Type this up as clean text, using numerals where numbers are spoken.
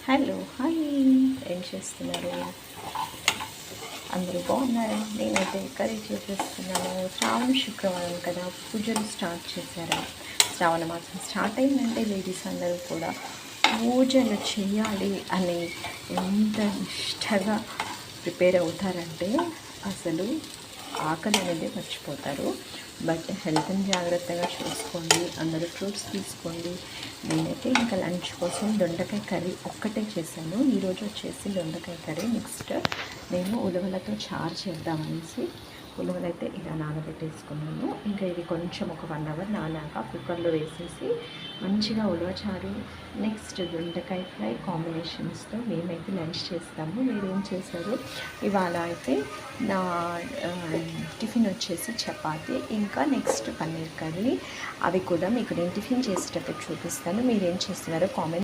Hello hi, ఏం చేస్తున్నారు? అందరూ బాగున్నారా? నేనైతే కర్రీ చేసేస్తున్నాను. శ్రావణ శుక్రవారం కదా, పూజలు స్టార్ట్ చేశారా? శ్రావణ మాసం స్టార్ట్ అయిందంటే లేడీస్ అందరూ కూడా పూజలు చేయాలి అని ఎంత నిష్టగా ప్రిపేర్ అవుతారంటే అసలు ఆకలి అనేది మర్చిపోతారు. బట్ హెల్త్ని జాగ్రత్తగా చూసుకోండి. అందరూ ఫ్రూట్స్ తీసుకోండి. నేనైతే ఇంకా లంచ్ కోసం దొండకాయ కర్రీ ఒక్కటే చేశాను. ఈరోజు వచ్చేసి దొండకాయ కర్రీ. నెక్స్ట్ నేను ఉలవలతో చారు చేద్దామనేసి ఉలవలైతే ఇలా నానబెట్టేసుకున్నాను. ఇంకా ఇది కొంచెం ఒక 1 అవర్ నానాక కుక్కర్లో వేసేసి మంచిగా ఉలవ చారు నెక్స్ట్ దొండకాయ ఫ్రై కాంబినేషన్స్తో మేమైతే లంచ్ చేస్తాము. మీరేం చేశారు? ఇవాళ అయితే నా టిఫిన్ వచ్చేసి చపాతి, ఇంకా నెక్స్ట్ పన్నీర్ కర్రీ. అవి కూడా మీకు నేను టిఫిన్ చేసేటప్పుడు చూపిస్తాను. మీరేం చేస్తున్నారో కామెంట్